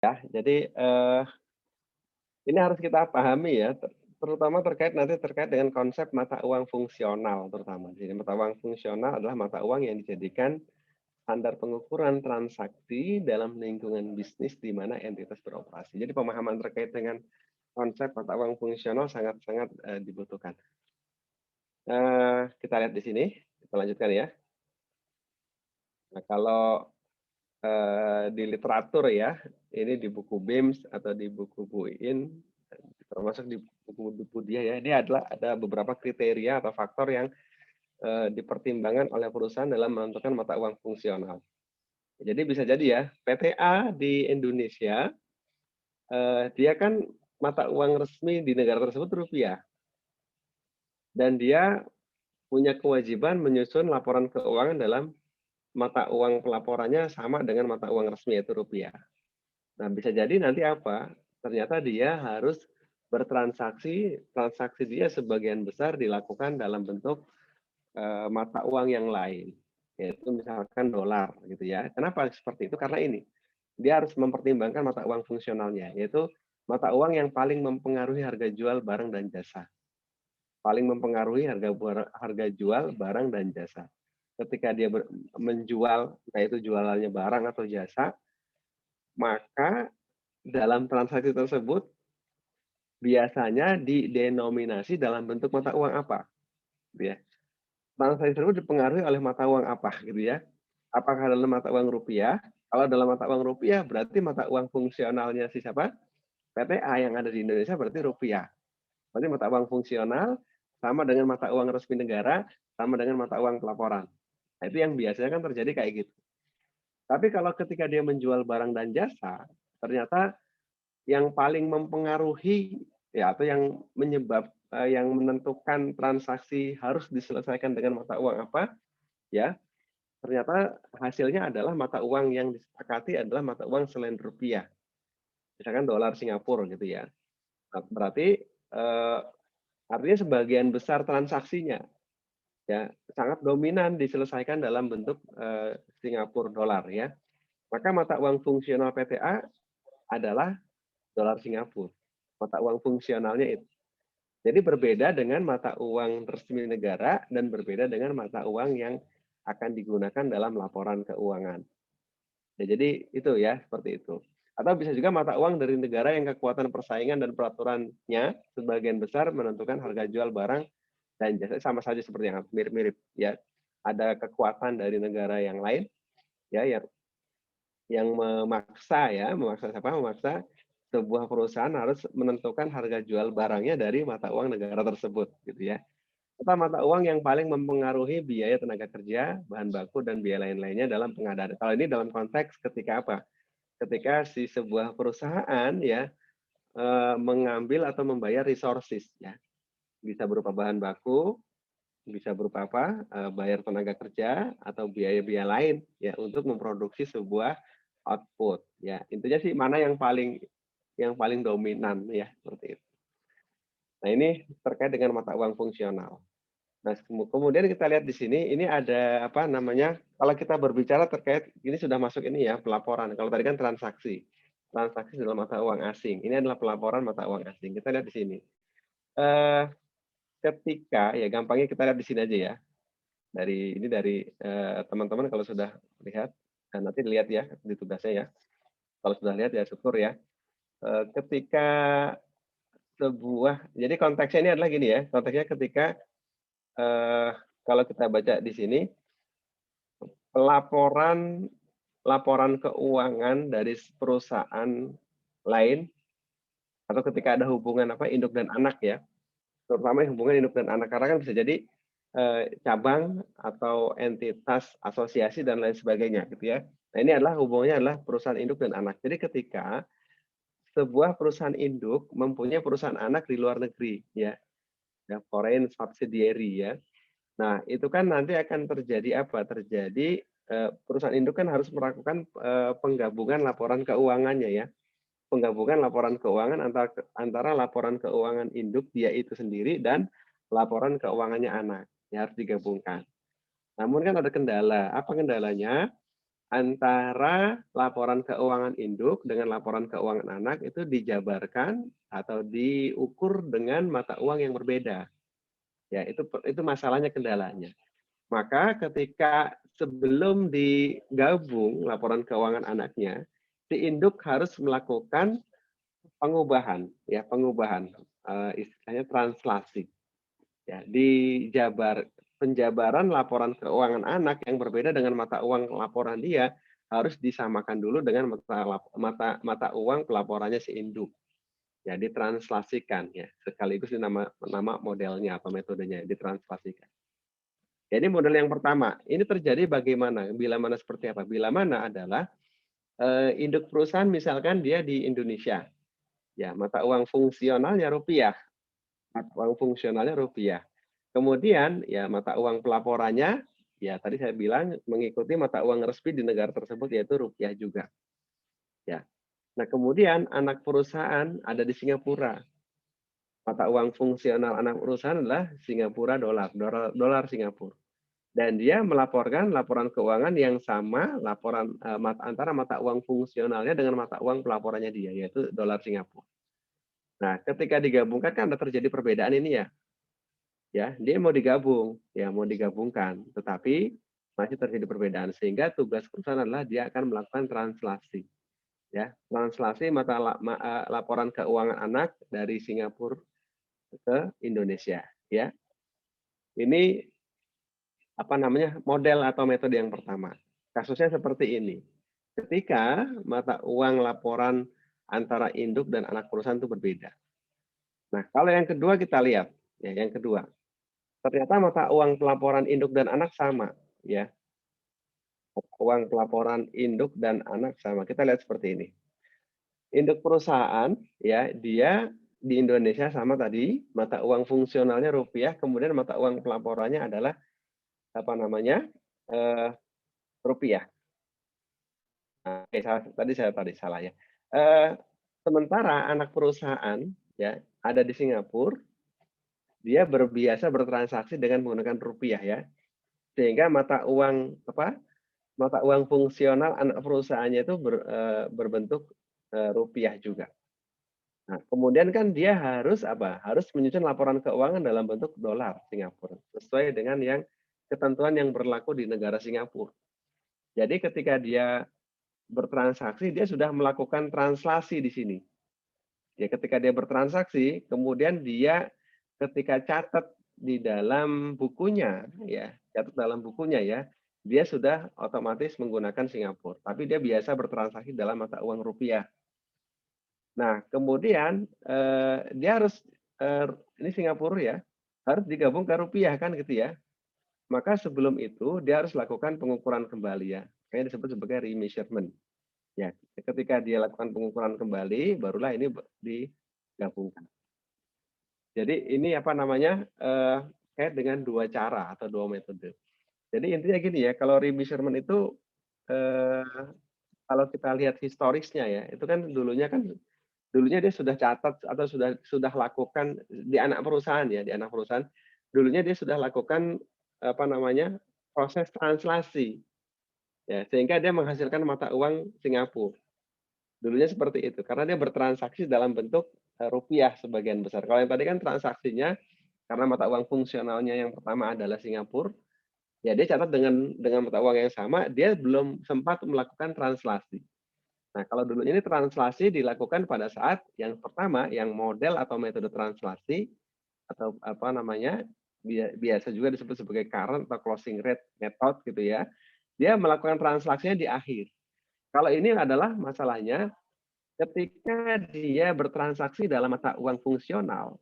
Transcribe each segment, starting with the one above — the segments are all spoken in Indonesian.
Jadi, ini harus kita pahami ya, terutama terkait dengan konsep mata uang fungsional terutama. Jadi mata uang fungsional adalah mata uang yang dijadikan standar pengukuran transaksi dalam lingkungan bisnis di mana entitas beroperasi. Jadi pemahaman terkait dengan konsep mata uang fungsional sangat-sangat, dibutuhkan. Kita lihat di sini, kita lanjutkan ya. Nah kalau, di literatur ya, ini di buku BIMS atau di buku Buin, termasuk di buku Budia ya, ini adalah ada beberapa kriteria atau faktor yang, dipertimbangkan oleh perusahaan dalam menentukan mata uang fungsional. Jadi bisa jadi ya, PTA di Indonesia, dia kan mata uang resmi di negara tersebut rupiah, dan dia punya kewajiban menyusun laporan keuangan dalam mata uang pelaporannya sama dengan mata uang resmi yaitu rupiah. Nah, bisa jadi nanti apa, ternyata dia harus transaksi dia sebagian besar dilakukan dalam bentuk, mata uang yang lain, yaitu misalkan dolar gitu ya. Kenapa seperti itu? Karena ini, dia harus mempertimbangkan mata uang fungsionalnya, yaitu mata uang yang paling mempengaruhi harga jual barang dan jasa. Paling mempengaruhi harga jual barang dan jasa. Ketika dia menjual, entah itu jualannya barang atau jasa, maka dalam transaksi tersebut biasanya didenominasi dalam bentuk mata uang apa, gitu ya. Transaksi tersebut dipengaruhi oleh mata uang apa, gitu ya. Apakah dalam mata uang rupiah? Kalau dalam mata uang rupiah berarti mata uang fungsionalnya si siapa? PTA yang ada di Indonesia berarti rupiah. Berarti mata uang fungsional sama dengan mata uang resmi negara, sama dengan mata uang pelaporan. Nah, itu yang biasanya kan terjadi kayak gitu. Tapi kalau ketika dia menjual barang dan jasa, ternyata yang paling mempengaruhi ya atau yang menentukan transaksi harus diselesaikan dengan mata uang apa, ya, ternyata hasilnya adalah mata uang yang disepakati adalah mata uang selain rupiah, misalkan dolar Singapura gitu ya. Nah, berarti, artinya sebagian besar transaksinya ya sangat dominan diselesaikan dalam bentuk, Singapura dolar ya. Maka mata uang fungsional PTA adalah dolar Singapura, mata uang fungsionalnya itu. Jadi berbeda dengan mata uang resmi negara dan berbeda dengan mata uang yang akan digunakan dalam laporan keuangan. Ya, jadi itu ya, seperti itu. Atau bisa juga mata uang dari negara yang kekuatan persaingan dan peraturannya sebagian besar menentukan harga jual barang dan jasa sama saja seperti yang mirip-mirip ya. Ada kekuatan dari negara yang lain ya yang memaksa siapa? Memaksa sebuah perusahaan harus menentukan harga jual barangnya dari mata uang negara tersebut gitu ya. Serta mata uang yang paling mempengaruhi biaya tenaga kerja, bahan baku dan biaya lain-lainnya dalam pengadaan. Kalau ini dalam konteks ketika apa? Ketika si sebuah perusahaan ya mengambil atau membayar resources ya. Bisa berupa bahan baku, bisa berupa apa? Bayar tenaga kerja atau biaya-biaya lain ya untuk memproduksi sebuah output ya. Intinya sih mana yang paling dominan ya seperti itu. Nah, ini terkait dengan mata uang fungsional. Nah, kemudian kita lihat di sini, ini ada apa namanya, kalau kita berbicara terkait, ini sudah masuk ini ya, pelaporan. Kalau tadi kan transaksi. Transaksi dalam mata uang asing. Ini adalah pelaporan mata uang asing. Kita lihat di sini. Eh, ketika, ya gampangnya kita lihat di sini aja ya. Dari teman-teman kalau sudah lihat, dan nanti dilihat ya di tugasnya ya. Kalau sudah lihat ya syukur ya. Ketika jadi konteksnya ini adalah gini ya, konteksnya ketika eh, kalau kita baca di sini, laporan laporan keuangan dari perusahaan lain atau ketika ada hubungan apa induk dan anak ya, terutama hubungan induk dan anak karena kan bisa jadi cabang atau entitas asosiasi dan lain sebagainya gitu ya. Nah, ini adalah hubungannya adalah perusahaan induk dan anak. Jadi ketika sebuah perusahaan induk mempunyai perusahaan anak di luar negeri ya, ya foreign subsidiary ya. Nah, itu kan nanti akan terjadi apa? Terjadi perusahaan induk kan harus melakukan penggabungan laporan keuangannya ya. Penggabungan laporan keuangan antara laporan keuangan induk dia itu sendiri dan laporan keuangannya anak. Ya harus digabungkan. Namun kan ada kendala. Apa kendalanya? antara laporan keuangan induk dengan laporan keuangan anak itu dijabarkan atau diukur dengan mata uang yang berbeda. Ya, itu masalahnya, kendalanya. Maka ketika sebelum digabung laporan keuangan anaknya, si induk harus melakukan pengubahan, ya pengubahan, istilahnya translasi. Ya, penjabaran laporan keuangan anak yang berbeda dengan mata uang laporan dia harus disamakan dulu dengan mata uang pelaporannya si induk. Ya, ditranslasikan ya, sekaligus nama modelnya atau metodenya ditranslasikan. Jadi model yang pertama, ini terjadi bagaimana? Bila mana seperti apa? Bila mana adalah induk perusahaan misalkan dia di Indonesia. Ya, mata uang fungsionalnya rupiah. Mata uang fungsionalnya rupiah. Kemudian ya mata uang pelaporannya ya tadi saya bilang mengikuti mata uang resmi di negara tersebut yaitu rupiah juga. Ya. Nah, kemudian anak perusahaan ada di Singapura. Mata uang fungsional anak perusahaan adalah Singapura dolar Singapura. Dan dia melaporkan laporan keuangan yang sama antara mata uang fungsionalnya dengan mata uang pelaporannya dia, yaitu dolar Singapura. Nah, ketika digabungkan kan ada terjadi perbedaan ini ya. Ya, dia mau digabungkan, tetapi masih terjadi perbedaan sehingga tugas perusahaan adalah dia akan melakukan translasi. Ya, translasi laporan keuangan anak dari Singapura ke Indonesia, ya. Ini model atau metode yang pertama. Kasusnya seperti ini. Ketika mata uang laporan antara induk dan anak perusahaan itu berbeda. Nah, kalau yang kedua kita lihat, ya, yang kedua. Ternyata mata uang pelaporan induk dan anak sama, ya. Uang pelaporan induk dan anak sama. Kita lihat seperti ini. Induk perusahaan, ya, dia di Indonesia sama tadi, mata uang fungsionalnya rupiah, kemudian mata uang pelaporannya adalah rupiah. Nah, tadi salah ya. Sementara anak perusahaan ya ada di Singapura, dia berbiasa bertransaksi dengan menggunakan rupiah ya, sehingga mata uang fungsional anak perusahaannya itu berbentuk rupiah juga. Nah, kemudian kan dia harus menyusun laporan keuangan dalam bentuk dolar Singapura sesuai dengan ketentuan yang berlaku di negara Singapura. Jadi ketika dia bertransaksi, dia sudah melakukan translasi di sini. Ya, ketika dia bertransaksi, kemudian dia ketika catat di dalam bukunya, ya, dia sudah otomatis menggunakan Singapura. Tapi dia biasa bertransaksi dalam mata uang rupiah. Nah, kemudian dia ini Singapura ya, harus digabung ke rupiah kan gitu ya. Maka sebelum itu dia harus lakukan pengukuran kembali ya. Kayak disebut sebagai remeasurement. Ya, ketika dia lakukan pengukuran kembali, barulah ini digabungkan. Jadi ini kait dengan dua cara atau dua metode. Jadi intinya gini ya, kalau remeasurement itu kalau kita lihat historisnya ya, itu kan dulunya dia sudah catat atau sudah lakukan di anak perusahaan ya, di anak perusahaan. Dulunya dia sudah lakukan proses translasi. Ya, sehingga dia menghasilkan mata uang Singapura. Dulunya seperti itu, karena dia bertransaksi dalam bentuk rupiah sebagian besar. Kalau yang tadi kan transaksinya karena mata uang fungsionalnya yang pertama adalah Singapura, ya dia catat dengan mata uang yang sama, dia belum sempat melakukan translasi. Nah, kalau dulu ini translasi dilakukan pada saat yang pertama, yang model atau metode translasi atau biasa juga disebut sebagai current atau closing rate method gitu ya. Dia melakukan transaksinya di akhir. Kalau ini adalah masalahnya ketika dia bertransaksi dalam mata uang fungsional.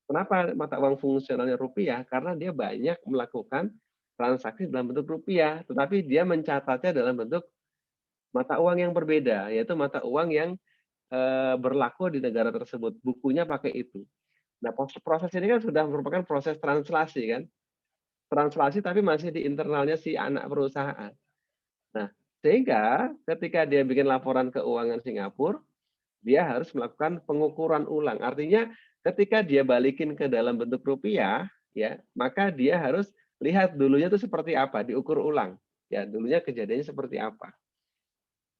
Kenapa mata uang fungsionalnya rupiah? Karena dia banyak melakukan transaksi dalam bentuk rupiah, tetapi dia mencatatnya dalam bentuk mata uang yang berbeda, yaitu mata uang yang berlaku di negara tersebut. Bukunya pakai itu. Nah, proses ini kan sudah merupakan proses translasi kan. Translasi tapi masih di internalnya si anak perusahaan. Nah, sehingga ketika dia bikin laporan keuangan Singapura, dia harus melakukan pengukuran ulang. Artinya ketika dia balikin ke dalam bentuk rupiah, ya, maka dia harus lihat dulunya itu seperti apa, diukur ulang. ya dulunya kejadiannya seperti apa.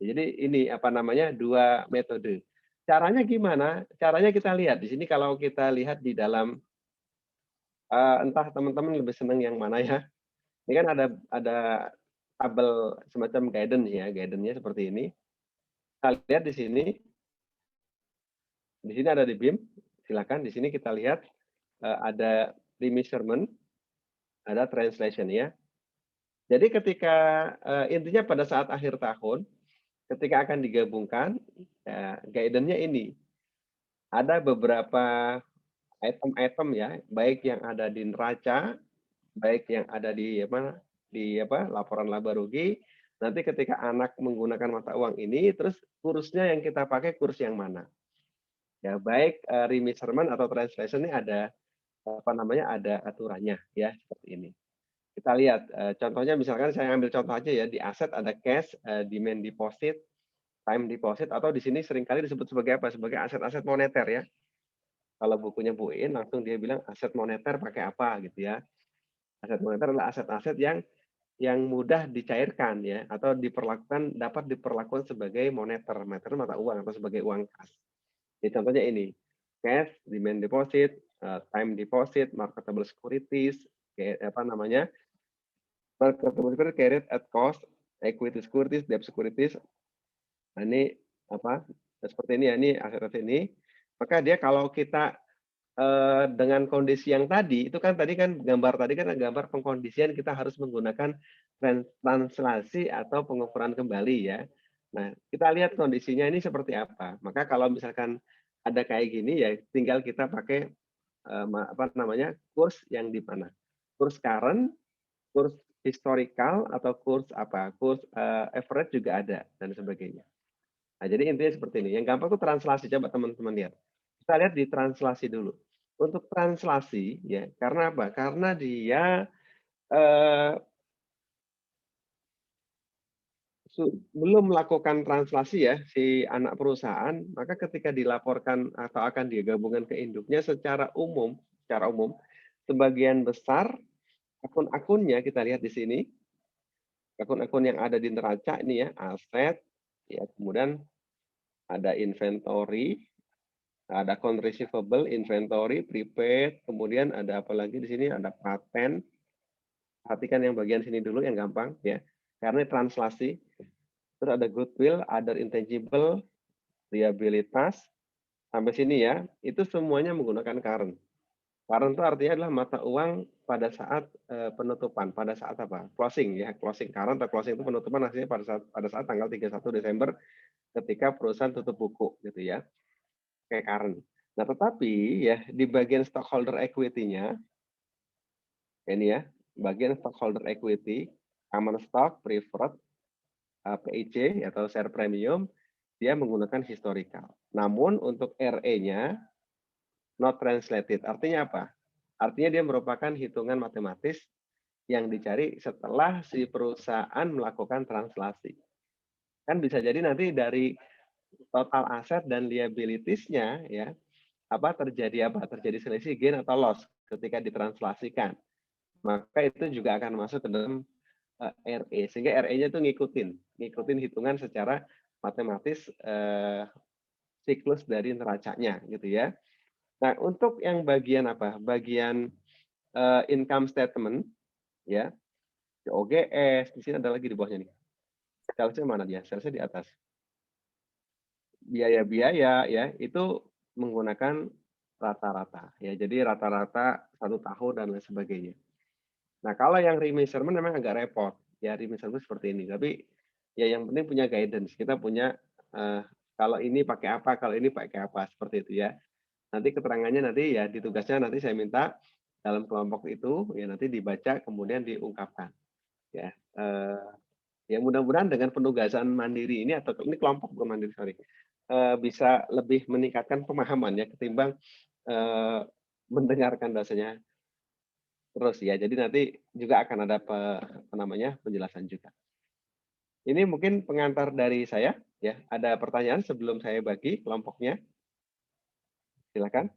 Jadi ini apa namanya, 2 metode. Caranya gimana? Caranya kita lihat di sini kalau kita lihat di dalam, entah teman-teman lebih senang yang mana ya. Ini kan ada tabel semacam guidance ya, guidance-nya seperti ini. Kita lihat di sini ada di BIM, silakan di sini kita lihat, ada remeasurement, ada translation ya. Jadi ketika, intinya pada saat akhir tahun, ketika akan digabungkan, guidance-nya ini. Ada beberapa item-item ya, baik yang ada di neraca, baik yang ada di laporan laba rugi, nanti ketika anak menggunakan mata uang ini, terus kursnya yang kita pakai kurs yang mana. Ya, baik remeasurement atau translation ini ada ada aturannya ya seperti ini. Kita lihat contohnya misalkan saya ambil contoh aja ya di aset ada cash, demand deposit, time deposit atau di sini seringkali disebut sebagai apa? Sebagai aset-aset moneter ya. Kalau bukunya Bu In langsung dia bilang aset moneter pakai apa gitu ya. Aset moneter adalah aset-aset yang mudah dicairkan ya atau dapat diperlakukan sebagai moneter, moneter mata uang atau sebagai uang kas. Jadi contohnya ini, cash, demand deposit, time deposit, marketable securities, marketable securities carried at cost, equity securities, debt securities. Nah, ini seperti ini ya, ini aset-aset ini. Maka dia kalau kita dengan kondisi yang tadi, itu kan tadi kan gambar pengkondisian kita harus menggunakan translasi atau pengukuran kembali ya. Nah, kita lihat kondisinya ini seperti apa. Maka kalau misalkan ada kayak gini ya tinggal kita pakai kurs yang di mana. Kurs current, kurs historical atau kurs average juga ada dan sebagainya. Nah, jadi intinya seperti ini. Yang gampang itu translasi, coba teman-teman lihat. Kita lihat di translasi dulu. Untuk translasi, ya, karena apa? Karena dia belum melakukan translasi ya, si anak perusahaan, maka ketika dilaporkan atau akan digabungkan ke induknya secara umum, sebagian besar akun-akunnya kita lihat di sini, akun-akun yang ada di neraca ini ya, aset, ya, kemudian ada inventory, ada account receivable, inventory, prepaid, kemudian ada apa lagi di sini, ada paten. Perhatikan yang bagian sini dulu yang gampang ya, karena translasi. Terus ada goodwill, other intangible, liabilitas, sampai sini ya, itu semuanya menggunakan current. Current itu artinya adalah mata uang pada saat penutupan, pada saat apa? Closing ya, closing current atau closing itu penutupan hasilnya pada saat tanggal 31 Desember ketika perusahaan tutup buku gitu ya. Kayak current. Nah, tetapi ya di bagian stockholder equity-nya ini ya, bagian stockholder equity, common stock, preferred, PIC atau share premium, dia menggunakan historical. Namun untuk RE-nya not translated. Artinya apa? Artinya dia merupakan hitungan matematis yang dicari setelah si perusahaan melakukan translasi. Kan bisa jadi nanti dari total aset dan liabilities-nya ya, terjadi selisih gain atau loss ketika ditranslasikan. Maka itu juga akan masuk ke dalam RE, sehingga RE-nya itu ngikutin hitungan secara matematis siklus dari neracanya gitu ya. Nah, untuk yang bagian bagian income statement ya, OGS, di sini ada lagi di bawahnya nih. Salesnya mana dia? Salesnya di atas. Biaya-biaya ya, itu menggunakan rata-rata ya. Jadi rata-rata 1 tahun dan lain sebagainya. Nah, kalau yang remeasurement memang agak repot. Ya, remeasurement seperti ini. Tapi ya yang penting punya guidance. Kita punya kalau ini pakai apa, kalau ini pakai apa, seperti itu ya. Nanti keterangannya nanti ya di tugasnya nanti saya minta dalam kelompok itu ya nanti dibaca kemudian diungkapkan. Ya, ya mudah-mudahan dengan penugasan mandiri ini atau ini kelompok bukan mandiri sorry, bisa lebih meningkatkan pemahaman ya ketimbang mendengarkan dosennya terus ya. Jadi nanti juga akan ada penjelasan juga. Ini mungkin pengantar dari saya ya. Ada pertanyaan sebelum saya bagi kelompoknya? Silakan.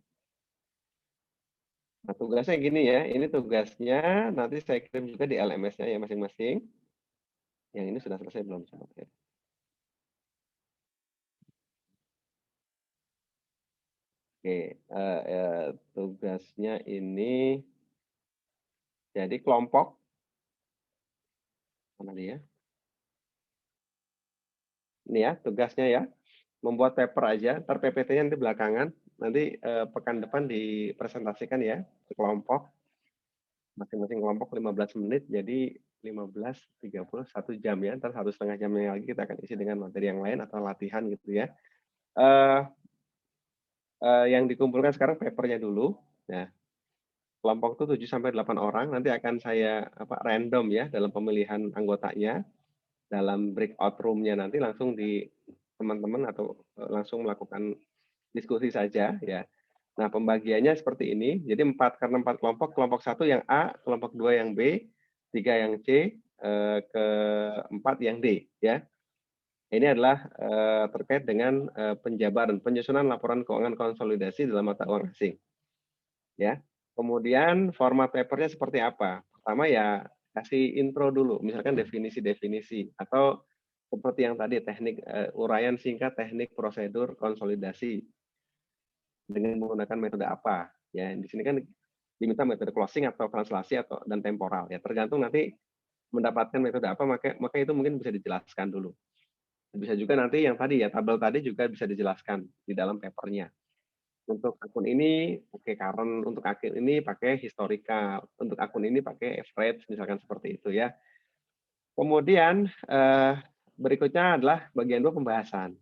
Nah, tugasnya gini ya. Ini tugasnya nanti saya kirim juga di LMS-nya ya masing-masing. Yang ini sudah selesai belum? Oke. Oke, tugasnya ini jadi kelompok mana nih ya? Ini ya tugasnya ya, membuat paper aja, ntar PPT-nya nanti belakangan, nanti pekan depan dipresentasikan ya, kelompok, masing-masing kelompok 15 menit, jadi 15, 30, 1 jam ya, ntar 1,5 jamnya lagi kita akan isi dengan materi yang lain atau latihan gitu ya. Eh, yang dikumpulkan sekarang papernya dulu. Nah, kelompok itu 7 sampai 8 orang, nanti akan saya random ya dalam pemilihan anggotanya, dalam breakout room-nya nanti langsung di teman-teman atau langsung melakukan diskusi saja ya. Nah, pembagiannya seperti ini. Jadi karena 4 kelompok, kelompok 1 yang A, kelompok 2 yang B, 3 yang C, keempat yang D ya. Ini adalah terkait dengan penjabaran, penyusunan laporan keuangan konsolidasi dalam mata uang asing. Ya. Kemudian format papernya seperti apa? Pertama ya kasih intro dulu, misalkan definisi-definisi atau seperti yang tadi teknik uraian singkat teknik prosedur konsolidasi dengan menggunakan metode apa. Ya, di sini kan diminta metode closing atau translasi atau dan temporal ya. Tergantung nanti mendapatkan metode apa maka itu mungkin bisa dijelaskan dulu. Bisa juga nanti yang tadi ya tabel tadi juga bisa dijelaskan di dalam papernya. Untuk akun ini pakai current, untuk akun ini pakai historical, untuk akun ini pakai average, misalkan seperti itu ya. Kemudian berikutnya adalah bagian 2 pembahasan.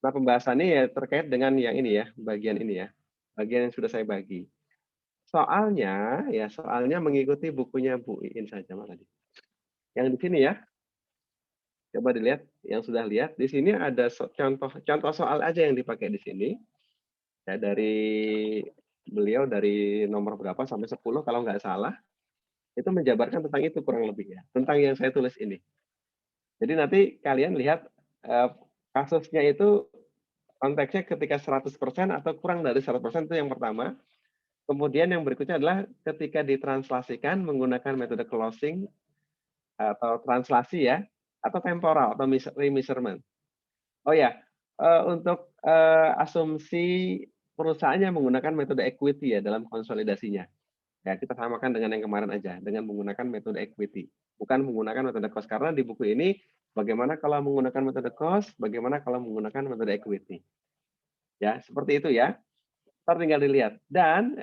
Nah, pembahasan ini ya terkait dengan yang ini ya, bagian ini ya, bagian yang sudah saya bagi. Soalnya mengikuti bukunya Bu Iin saja mana tadi. Yang di sini ya, coba dilihat yang sudah lihat. Di sini ada contoh soal aja yang dipakai di sini. Ya, dari beliau dari nomor berapa sampai 10 kalau nggak salah, itu menjabarkan tentang itu kurang lebih ya, tentang yang saya tulis ini. Jadi nanti kalian lihat kasusnya itu konteksnya ketika 100% atau kurang dari 100% itu yang pertama. Kemudian yang berikutnya adalah ketika ditranslasikan menggunakan metode closing atau translasi ya, atau temporal atau remeasurement. Oh ya, untuk asumsi perusahaannya menggunakan metode equity ya dalam konsolidasinya. Ya, kita samakan dengan yang kemarin aja, dengan menggunakan metode equity. Bukan menggunakan metode cost, karena di buku ini bagaimana kalau menggunakan metode cost, bagaimana kalau menggunakan metode equity. Ya, seperti itu ya. Ntar tinggal dilihat. Dan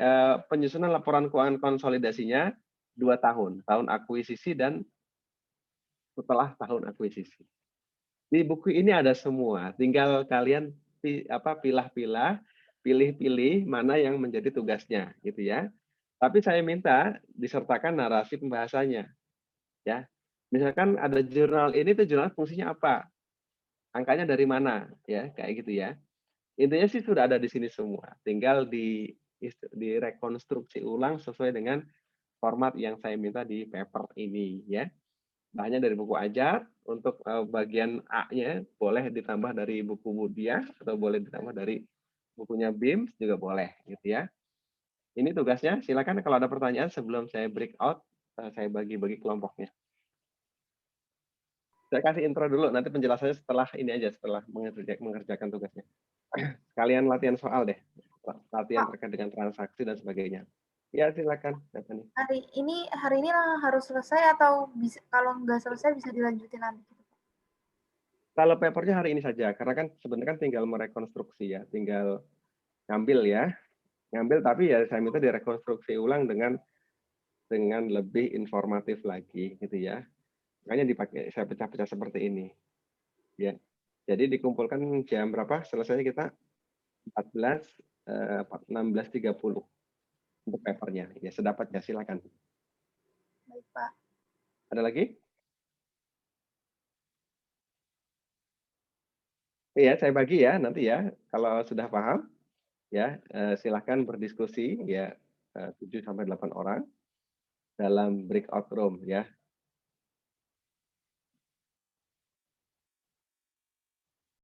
penyusunan laporan keuangan konsolidasinya 2 tahun. Tahun akuisisi dan setelah tahun akuisisi. Di buku ini ada semua. Tinggal kalian pilah-pilah, pilih-pilih mana yang menjadi tugasnya gitu ya. Tapi saya minta disertakan narasi pembahasannya ya. Misalkan ada jurnal ini tuh jurnal fungsinya apa? Angkanya dari mana ya, kayak gitu ya. Intinya sih sudah ada di sini semua. Tinggal direkonstruksi ulang sesuai dengan format yang saya minta di paper ini ya. Bahannya dari buku ajar, untuk bagian A-nya boleh ditambah dari buku Mudia atau boleh ditambah dari bukunya BIM juga boleh gitu ya. Ini tugasnya, silakan kalau ada pertanyaan sebelum saya break out, saya bagi-bagi kelompoknya. Saya kasih intro dulu, nanti penjelasannya setelah ini aja, setelah mengerjakan tugasnya. Sekalian latihan soal deh, latihan terkait dengan transaksi dan sebagainya. Ya silakan, Stephanie. Hari ini harus selesai atau bisa, kalau nggak selesai bisa dilanjutin nanti? Kalau papernya hari ini saja, karena kan sebenarnya kan tinggal merekonstruksi ya, tinggal ngambil ya, tapi ya saya minta direkonstruksi ulang dengan lebih informatif lagi gitu ya. Makanya dipakai saya pecah-pecah seperti ini. Ya. Jadi dikumpulkan jam berapa? Selesainya kita 16.30 untuk papernya. Ya sedapatnya silakan. Baik, Pak. Ada lagi? Iya, saya bagi ya nanti ya. Kalau sudah paham, ya silahkan berdiskusi ya 7 sampai 8 orang dalam breakout room ya.